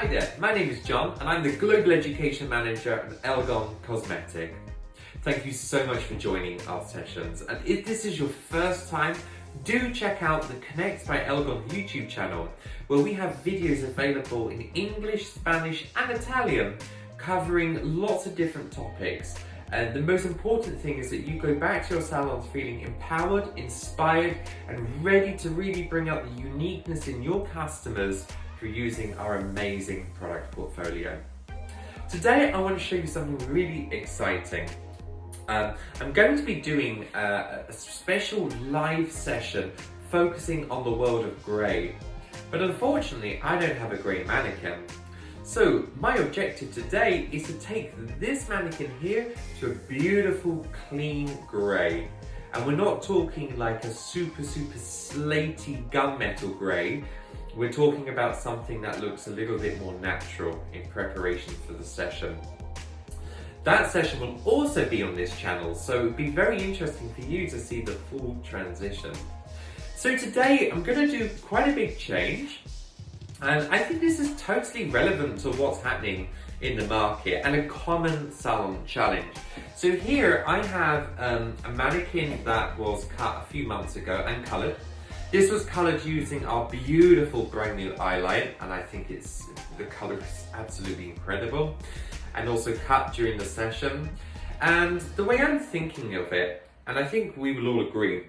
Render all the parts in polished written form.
Hi there, my name is John and I'm the Global Education Manager at ELGON Cosmetic. Thank you so much for joining our sessions, and if this is your first time, do check out the Connect by ELGON YouTube channel, where we have videos available in English, Spanish and Italian covering lots of different topics. And the most important thing is that you go back to your salons feeling empowered, inspired and ready to really bring out the uniqueness in your customers through using our amazing product portfolio. Today I want to show you something really exciting. I'm going to be doing a special live session focusing on the world of grey, but unfortunately I don't have a grey mannequin. So my objective today is to take this mannequin here to a beautiful clean grey. And we're not talking like a super slaty gunmetal grey. We're talking about something that looks a little bit more natural in preparation for the session. That session will also be on this channel, so it would be very interesting for you to see the full transition. So today I'm going to do quite a big change, and I think this is totally relevant to what's happening in the market and a common salon challenge. So here I have a mannequin that was cut a few months ago and coloured. This was coloured using our beautiful brand new eyeline, and I think the colour is absolutely incredible, and also cut during the session. And the way I'm thinking of it, and I think we will all agree,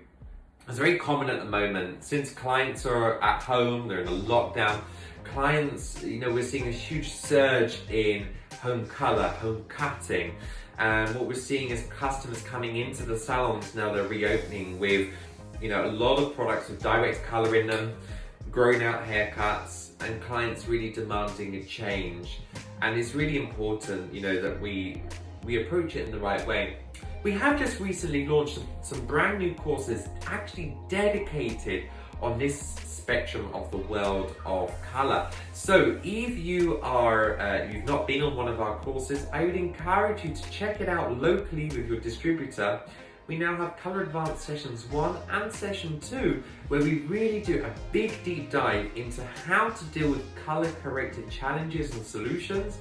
it's very common at the moment, since clients are at home, they're in a lockdown, clients, we're seeing a huge surge in home colour, home cutting, and what we're seeing is customers coming into the salons now they're reopening with a lot of products with direct colour in them, grown out haircuts, and clients really demanding a change. And it's really important, that we approach it in the right way. We have just recently launched some brand new courses actually dedicated on this spectrum of the world of colour. So if you are, you've not been on one of our courses, I would encourage you to check it out locally with your distributor. We now have Colour Advanced Sessions 1 and Session 2, where we really do a big deep dive into how to deal with colour corrected challenges and solutions,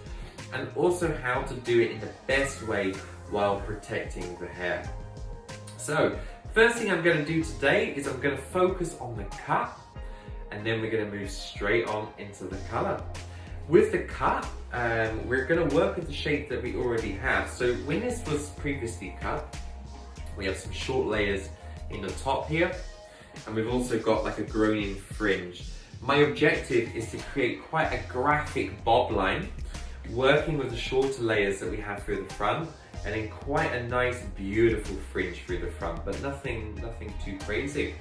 and also how to do it in the best way while protecting the hair. So, first thing I'm going to do today is I'm going to focus on the cut, and then we're going to move straight on into the colour. With the cut, we're going to work with the shape that we already have. So when this was previously cut, we have some short layers in the top here, and we've also got like a grown-in fringe. My objective is to create quite a graphic bob line, working with the shorter layers that we have through the front, and then quite a nice, beautiful fringe through the front, but nothing too crazy.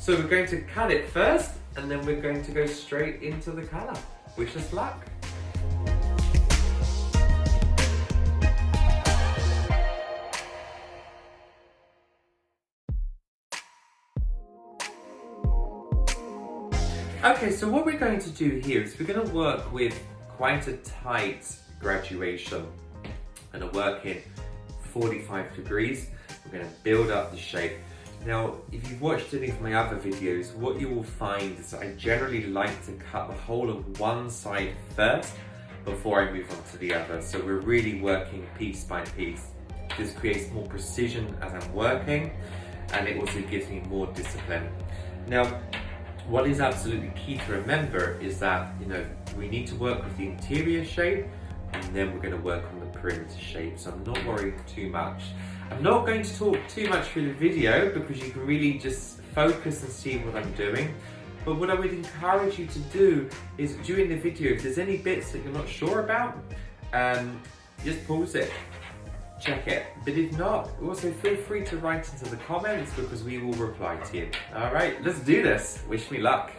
So we're going to cut it first, and then we're going to go straight into the colour. Wish us luck. Okay, so what we're going to do here is we're going to work with quite a tight graduation. I'm going to work in 45 degrees. We're going to build up the shape. Now, if you've watched any of my other videos, what you will find is that I generally like to cut the whole of one side first before I move on to the other. So we're really working piece by piece. This creates more precision as I'm working, and it also gives me more discipline. Now, what is absolutely key to remember is that, we need to work with the interior shape, and then we're going to work on the perimeter shape. So I'm not worrying too much. I'm not going to talk too much through the video because you can really just focus and see what I'm doing. But what I would encourage you to do is during the video, if there's any bits that you're not sure about, just pause it. Check it, but if not, also feel free to write into the comments because we will reply to you. All right, let's do this. Wish me luck.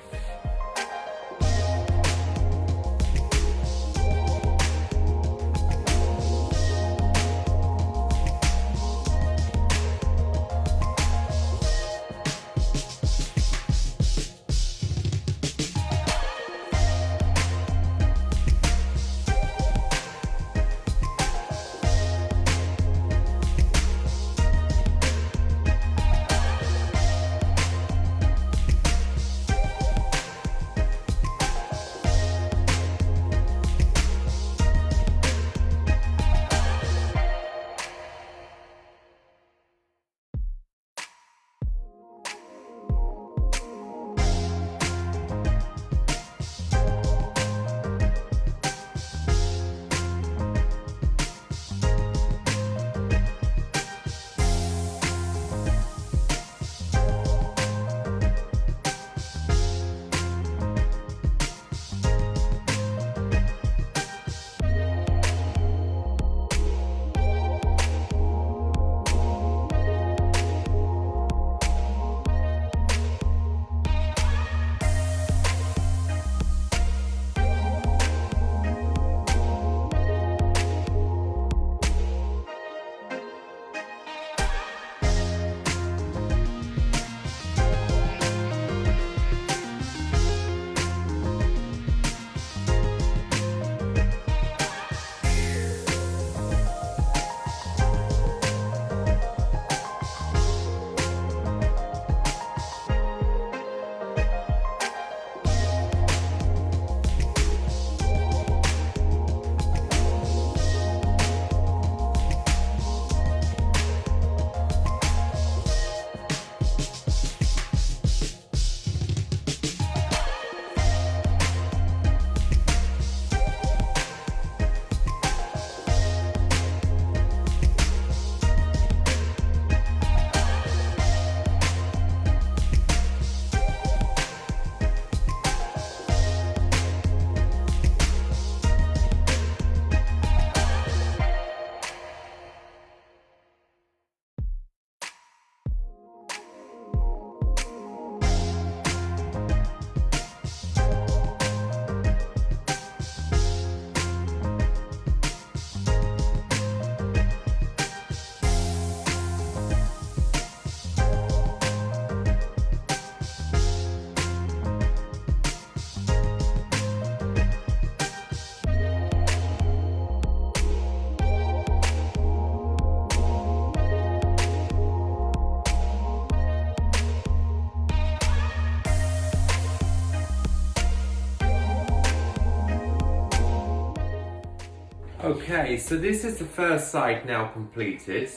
Okay, so this is the first side now completed.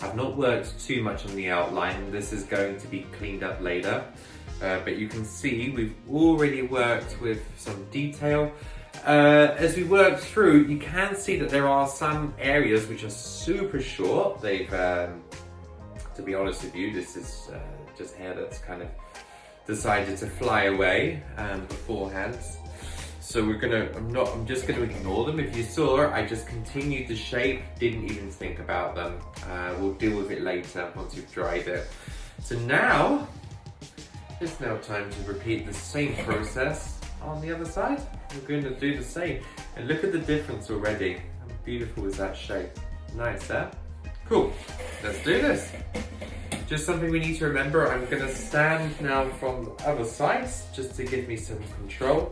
I've not worked too much on the outline. This is going to be cleaned up later. But you can see we've already worked with some detail. As we work through, you can see that there are some areas which are super short. They've, to be honest with you, this is just hair that's kind of decided to fly away beforehand. So I'm just gonna ignore them. If you saw, I just continued the shape, didn't even think about them. We'll deal with it later once you've dried it. So now, it's now time to repeat the same process on the other side. We're going to do the same. And look at the difference already. How beautiful is that shape? Nice, huh? Cool, let's do this. Just something we need to remember, I'm gonna stand now from the other sides, just to give me some control.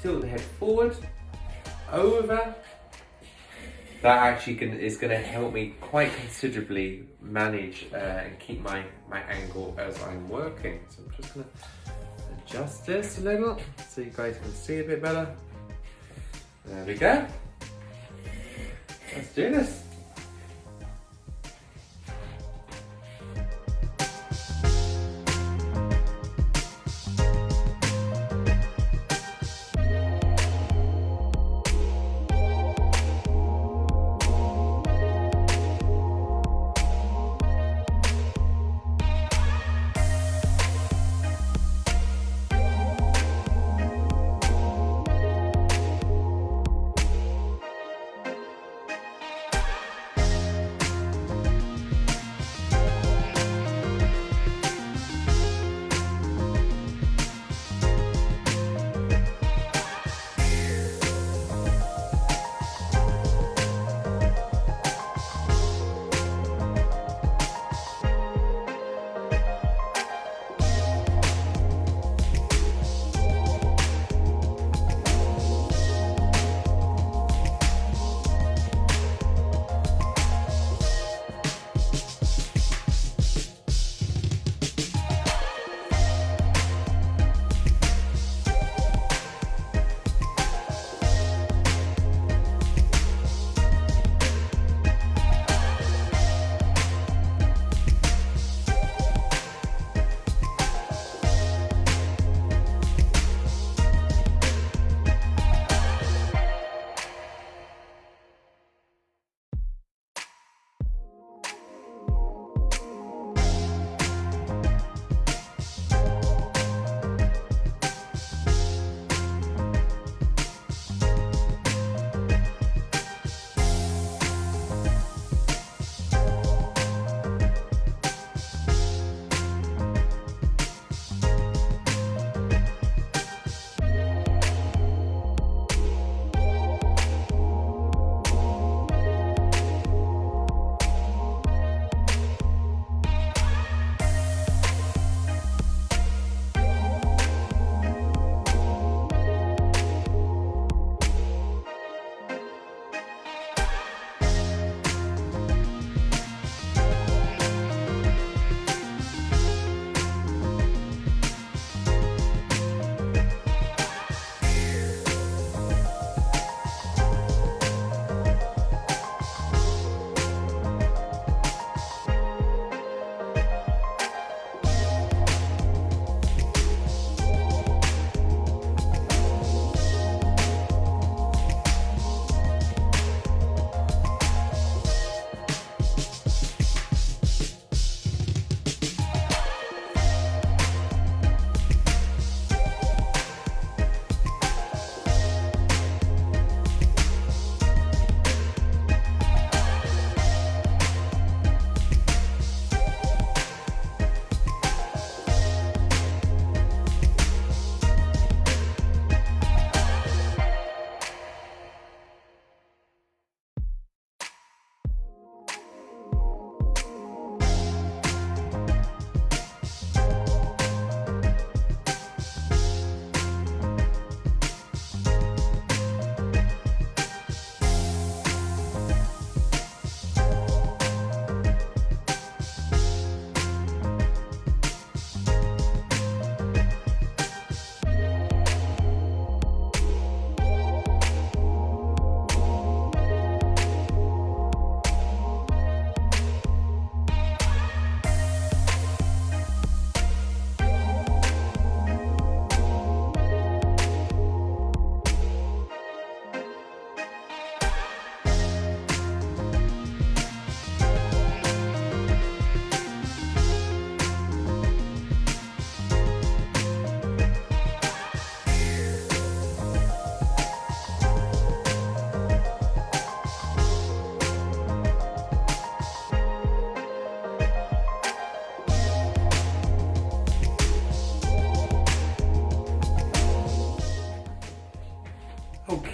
Tilt the head forward, over. That actually is going to help me quite considerably manage and keep my angle as I'm working. So I'm just going to adjust this a little so you guys can see a bit better. There we go. Let's do this.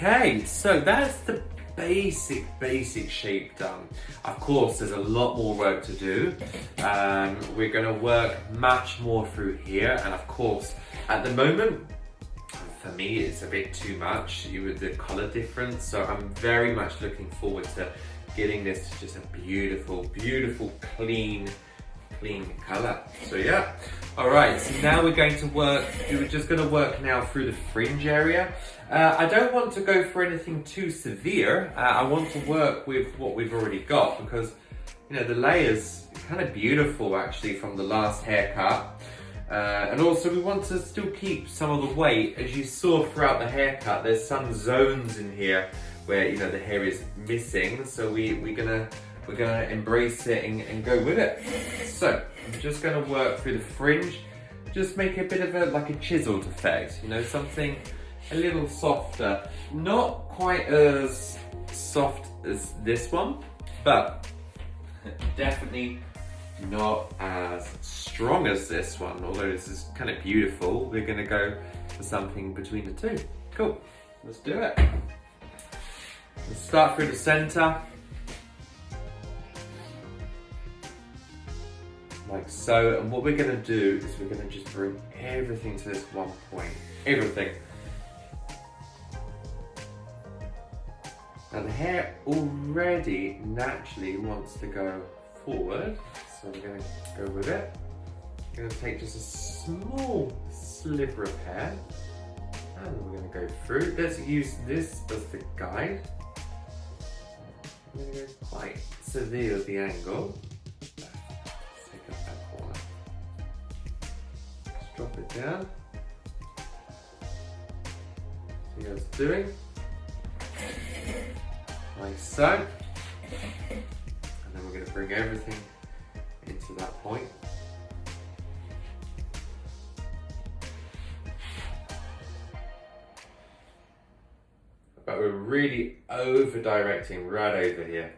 Okay, so that's the basic shape done. Of course, there's a lot more work to do. We're going to work much more through here, and of course, at the moment, for me, it's a bit too much with the color difference. So I'm very much looking forward to getting this to just a beautiful, clean color. So yeah. All right, so now we're going to work, we're just going to work now through the fringe area. I don't want to go for anything too severe. I want to work with what we've already got because, you know, the layers are kind of beautiful actually from the last haircut. And also we want to still keep some of the weight. As you saw throughout the haircut, there's some zones in here where, you know, the hair is missing. So we're gonna embrace it and go with it. So I'm just gonna work through the fringe, just make a bit of like a chiseled effect, you know, something a little softer, not quite as soft as this one, but definitely not as strong as this one, although this is kind of beautiful. We're gonna go for something between the two. Cool, let's do it. Let's start through the center. Like so, and what we're gonna do is we're gonna just bring everything to this one point. Everything. Now the hair already naturally wants to go forward, so we're gonna go with it. We're gonna take just a small sliver of hair, and we're gonna go through. Let's use this as the guide. I'm gonna go quite severe at the angle. Drop it down. See how it's doing. Like so. And then we're going to bring everything into that point. But we're really over directing right over here.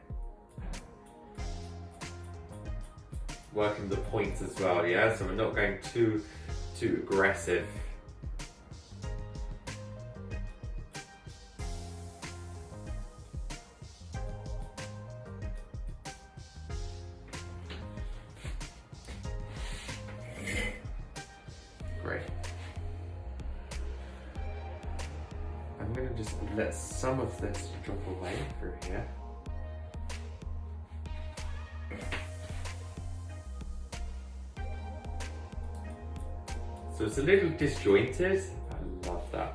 Working the points as well, yeah? So we're not going too aggressive. Great. I'm going to just let some of this drop away through here. So it's a little disjointed. I love that.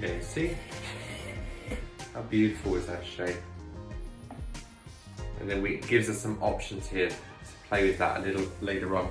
Yeah, you see? How beautiful is that shape? And then it gives us some options here to play with that a little later on.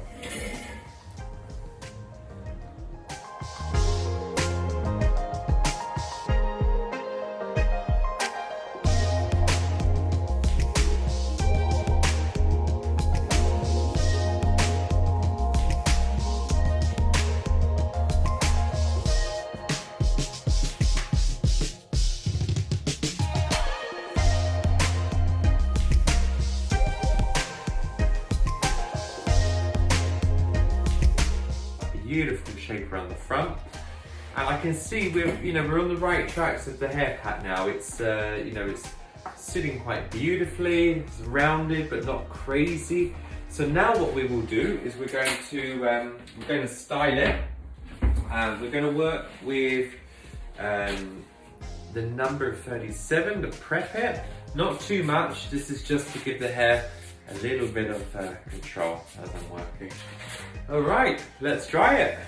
Beautiful shape around the front, and I can see we're on the right tracks of the haircut now. It's it's sitting quite beautifully. It's rounded but not crazy. So now what we will do is we're going to style it. We're going to work with the number 37, the prep it. Not too much. This is just to give the hair a little bit of control as I'm working. All right, let's try it.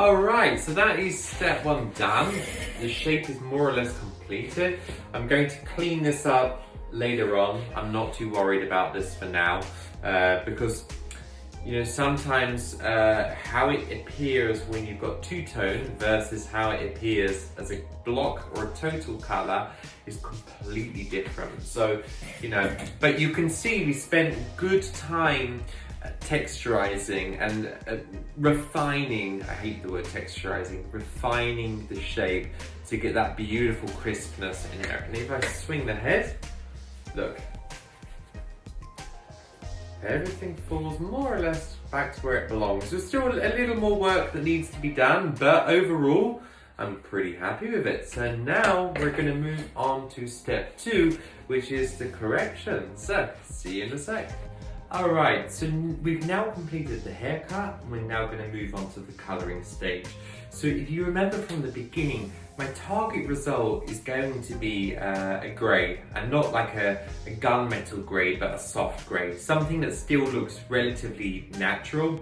Alright, so that is step one done. The shape is more or less completed. I'm going to clean this up later on. I'm not too worried about this for now because sometimes how it appears when you've got two-tone versus how it appears as a block or a total color is completely different. So, but you can see we spent good time texturizing and refining, I hate the word texturizing, refining the shape to get that beautiful crispness in there. And if I swing the head, look, everything falls more or less back to where it belongs. There's still a little more work that needs to be done, but overall, I'm pretty happy with it. So now we're going to move on to step 2, which is the correction. So, see you in a sec. Alright, so we've now completed the haircut, and we're now going to move on to the colouring stage. So if you remember from the beginning, my target result is going to be a grey, and not like a gunmetal grey, but a soft grey, something that still looks relatively natural.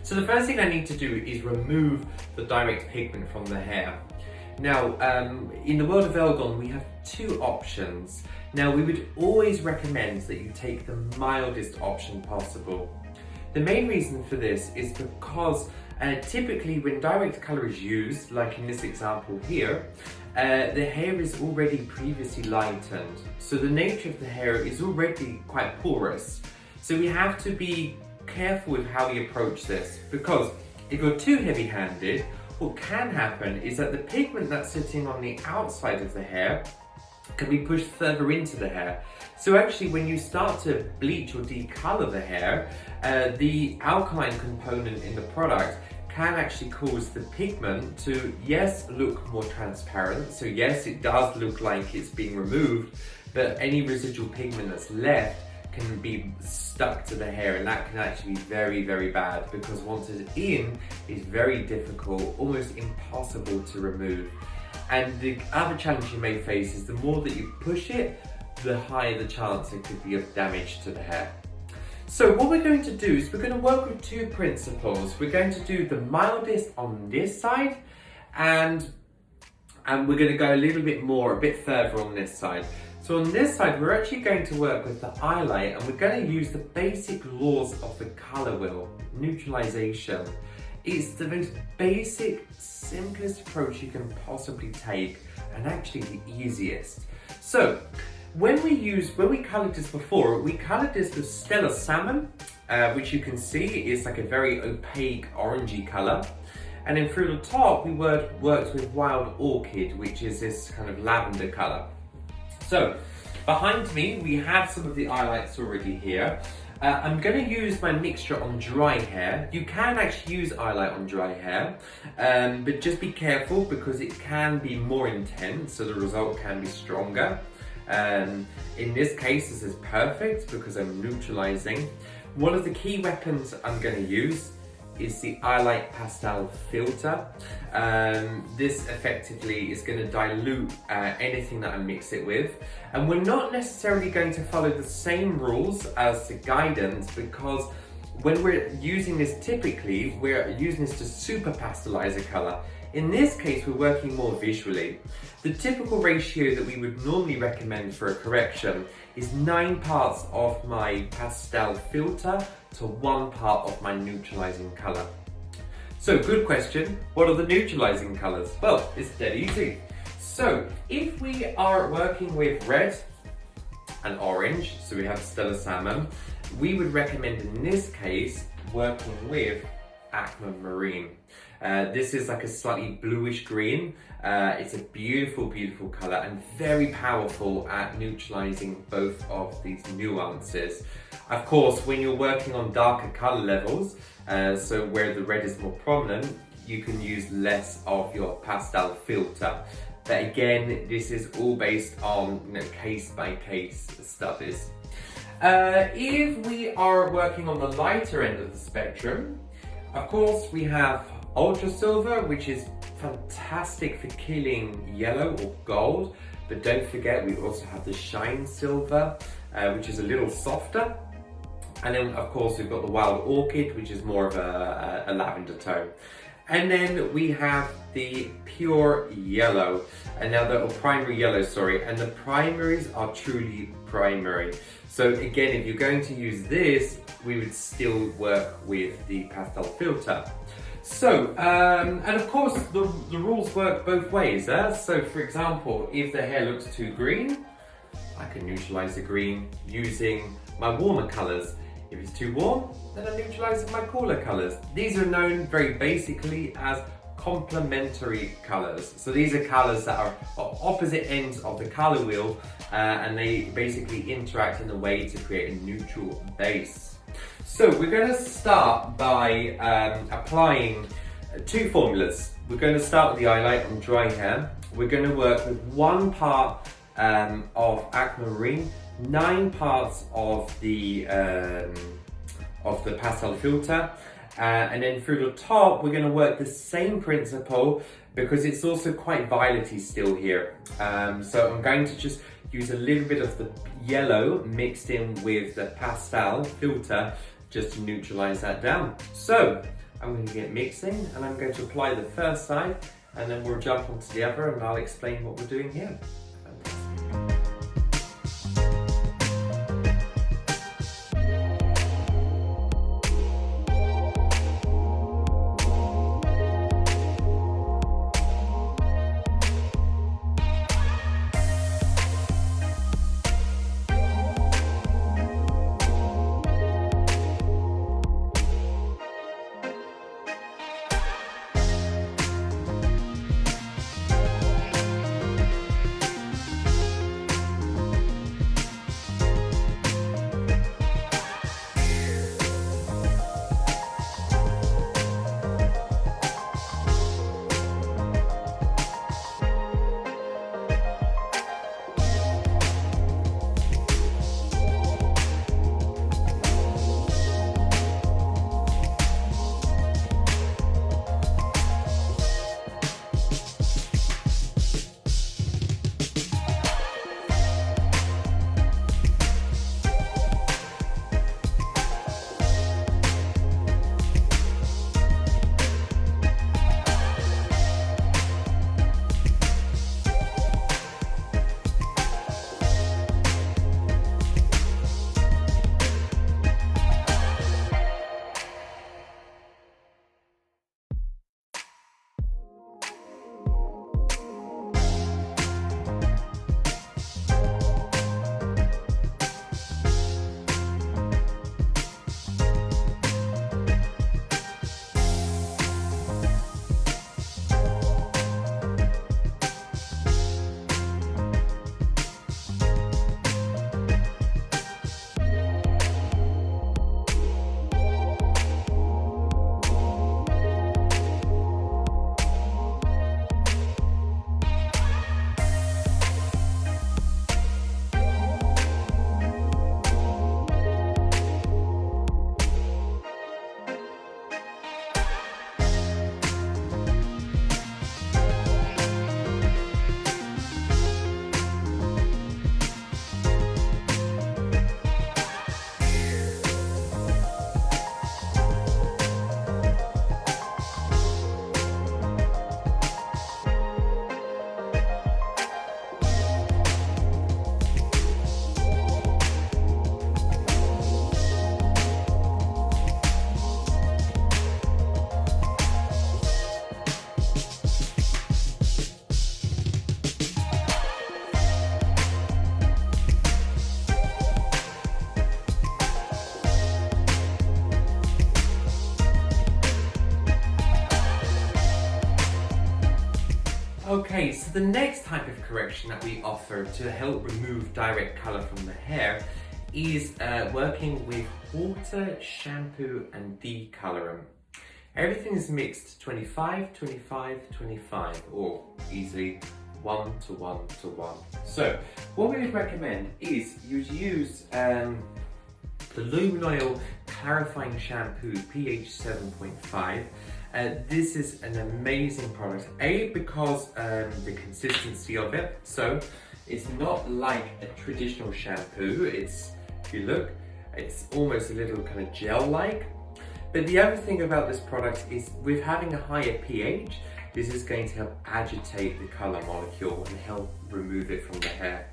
So the first thing I need to do is remove the direct pigment from the hair. Now, in the world of ELGON, we have 2 options. Now, we would always recommend that you take the mildest option possible. The main reason for this is because typically when direct colour is used, like in this example here, the hair is already previously lightened. So the nature of the hair is already quite porous. So we have to be careful with how we approach this, because if you're too heavy-handed, what can happen is that the pigment that's sitting on the outside of the hair can be pushed further into the hair. So actually when you start to bleach or decolor the hair, the alkaline component in the product can actually cause the pigment to, yes, look more transparent. So yes, it does look like it's being removed, but any residual pigment that's left can be stuck to the hair, and that can actually be very, very bad, because once it's in, it's very difficult, almost impossible to remove. And the other challenge you may face is the more that you push it, the higher the chance it could be of damage to the hair. So what we're going to do is we're going to work with 2 principles. We're going to do the mildest on this side, and we're going to go a bit further on this side. So on this side, we're actually going to work with the highlight, and we're going to use the basic laws of the color wheel, neutralization. It's the most basic, simplest approach you can possibly take, and actually the easiest. So when we colored this before, we colored this with Stellar Salmon, which you can see is like a very opaque orangey color. And then through the top, we worked with Wild Orchid, which is this kind of lavender color. So behind me, we have some of the highlights already here. I'm going to use my mixture on dry hair. You can actually use highlight on dry hair, but just be careful because it can be more intense, so the result can be stronger. In this case, this is perfect because I'm neutralizing. One of the key weapons I'm going to use is the highlight pastel filter. This effectively is going to dilute anything that I mix it with, and we're not necessarily going to follow the same rules as the guidance, because when we're using this, typically we're using this to super pastelize a color. In this case, we're working more visually. The typical ratio that we would normally recommend for a correction is 9 parts of my pastel filter to 1 part of my neutralizing color. So, good question, what are the neutralizing colors? Well, it's dead easy. So, if we are working with red and orange, so we have Stellar Salmon, we would recommend in this case working with Aquamarine. This is like a slightly bluish green. It's a beautiful, beautiful color and very powerful at neutralizing both of these nuances. Of course, when you're working on darker color levels, so where the red is more prominent, you can use less of your pastel filter. But again, this is all based on case-by-case studies. If we are working on the lighter end of the spectrum, of course, we have Ultra Silver, which is fantastic for killing yellow or gold. But don't forget, we also have the Shine Silver, which is a little softer. And then, of course, we've got the Wild Orchid, which is more of a lavender tone. And then we have the pure yellow, and now or primary yellow, sorry, and the primaries are truly primary. So again, if you're going to use this, we would still work with the pastel filter. So, and of course, the rules work both ways. So for example, if the hair looks too green, I can neutralize the green using my warmer colors. If it's too warm, then I neutralize with my cooler colors. These are known very basically as complementary colors. So these are colors that are opposite ends of the color wheel, and they basically interact in a way to create a neutral base. So we're going to start by applying two formulas. We're going to start with the highlight on dry hair. We're going to work with 1 part of aquamarine, 9 parts of the pastel filter, and then through the top we're going to work the same principle because it's also quite violety still here. So I'm going to just use a little bit of the yellow mixed in with the pastel filter just to neutralize that down. So I'm going to get mixing and I'm going to apply the first side, and then we'll jump onto the other and I'll explain what we're doing here. Okay, so the next type of correction that we offer to help remove direct colour from the hair is working with water, shampoo and decolorant. Everything is mixed 25, 25, 25, or easily 1 to 1 to 1. So what we would recommend is you use the Lumen Oil Clarifying Shampoo pH 7.5. This is an amazing product, because the consistency of it, so it's not like a traditional shampoo. It's, if you look, it's almost a little kind of gel-like. But the other thing about this product is with having a higher pH, this is going to help agitate the colour molecule and help remove it from the hair.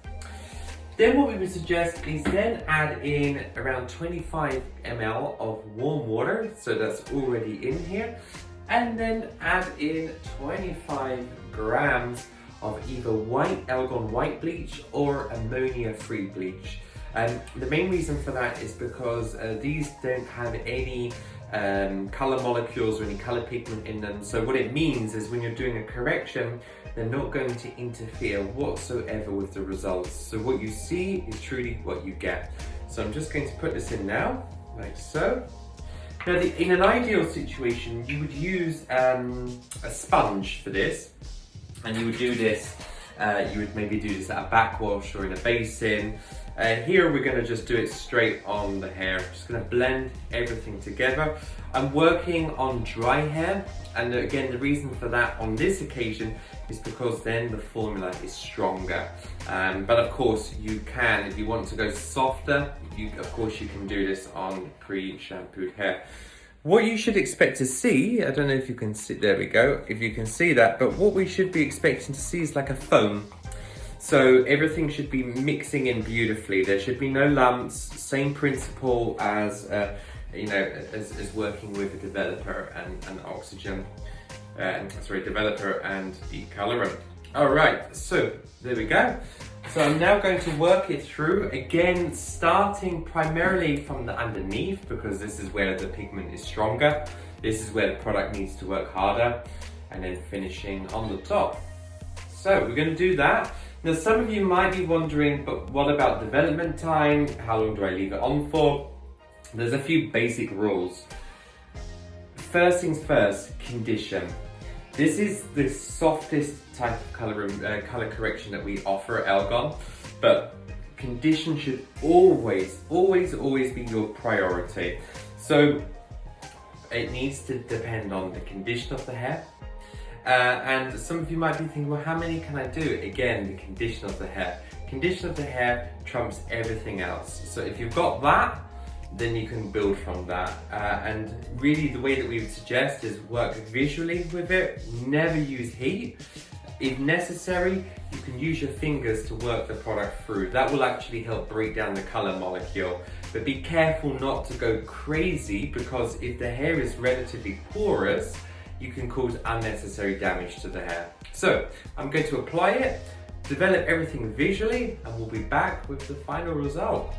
Then what we would suggest is then add in around 25 ml of warm water, so that's already in here, and then add in 25 grams of either white ELGON white bleach or ammonia-free bleach. The main reason for that is because these don't have any colour molecules or any colour pigment in them. So what it means is when you're doing a correction, they're not going to interfere whatsoever with the results. So what you see is truly what you get. So I'm just going to put this in now, like so. Now in an ideal situation, you would use a sponge for this, and you would do this, you would maybe do this at a backwash or in a basin. Here we're going to just do it straight on the hair. Just going to blend everything together. I'm working on dry hair, and again the reason for that on this occasion is because then the formula is stronger. But of course you can, if you want to go softer, of course you can do this on pre-shampooed hair. What you should expect to see, I don't know if you can see, there we go, if you can see that, but what we should be expecting to see is like a foam. So everything should be mixing in beautifully. There should be no lumps. Same principle as as working with a developer and oxygen. Developer and decolorant. All right, so there we go. So I'm now going to work it through, again starting primarily from the underneath, because this is where the pigment is stronger. This is where the product needs to work harder, and then finishing on the top. So we're going to do that. Now some of you might be wondering, but what about development time? How long do I leave it on for? There's a few basic rules. First things first, condition. This is the softest type of color correction that we offer at ELGON, but condition should always be your priority. So it needs to depend on the condition of the hair. And some of you might be thinking, well, how many can I do? Again, the condition of the hair. Condition of the hair trumps everything else. So if you've got that, then you can build from that. And really the way that we would suggest is work visually with it, never use heat. If necessary, you can use your fingers to work the product through. That will actually help break down the color molecule. But be careful not to go crazy, because if the hair is relatively porous, you can cause unnecessary damage to the hair. So I'm going to apply it, develop everything visually, and we'll be back with the final result.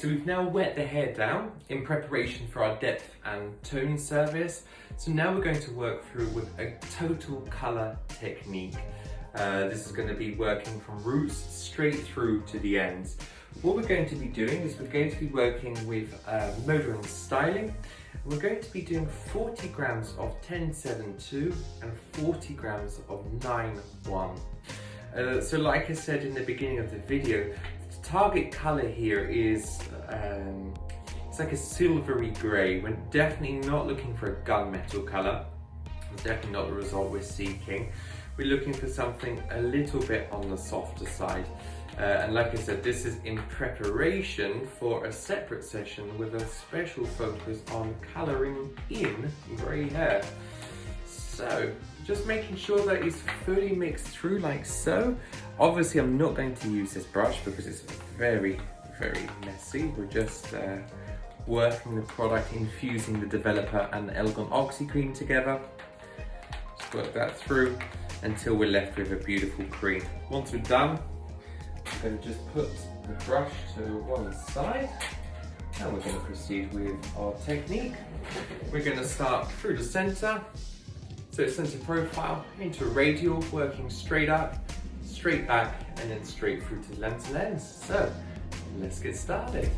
so we've now wet the hair down in preparation for our depth and tone service. So now we're going to work through with a total colour technique. This is going to be working from roots straight through to the ends. What we're going to be doing is we're going to be working with molding and styling. We're going to be doing 40 grams of 1072 and 40 grams of 91. So like I said in the beginning of the video, the target colour here is it's like a silvery grey. We're definitely not looking for a gunmetal colour. It's definitely not the result we're seeking. We're looking for something a little bit on the softer side. And like I said, this is in preparation for a separate session with a special focus on colouring in grey hair. So, just making sure that it's fully mixed through like so. Obviously, I'm not going to use this brush because it's very, very messy. We're just working the product, infusing the developer and the ELGON Oxy Cream together. Just work that through until we're left with a beautiful cream. Once we're done, we're going to just put the brush to one side and we're going to proceed with our technique. We're going to start through the centre, so centre profile, into radial, working straight up, straight back, and then straight through to lens to lens. So let's get started.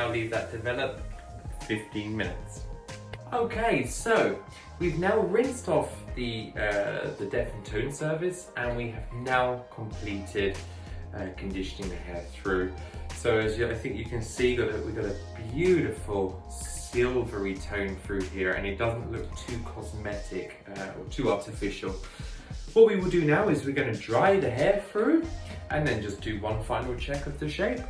now leave that develop 15 minutes. Okay, so we've now rinsed off the depth and tone surface, and we have now completed conditioning the hair through. So as I think you can see, we've got a beautiful silvery tone through here, and it doesn't look too cosmetic or too artificial. What we will do now is we're going to dry the hair through and then just do one final check of the shape.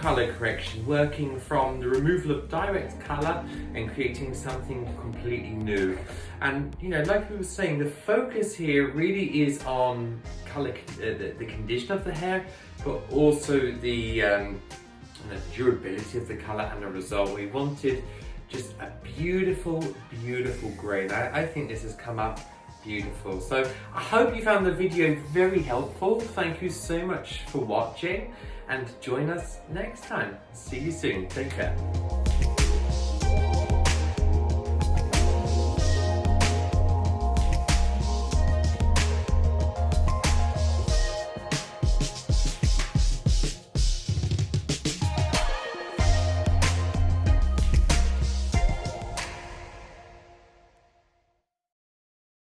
color correction, working from the removal of direct color and creating something completely new. And you know, like we were saying, the focus here really is on color, the condition of the hair, but also the durability of the color and the result. We wanted just a beautiful, beautiful grey. And I think this has come up beautiful. So I hope you found the video very helpful. Thank you so much for watching, and join us next time. See you soon. Take care.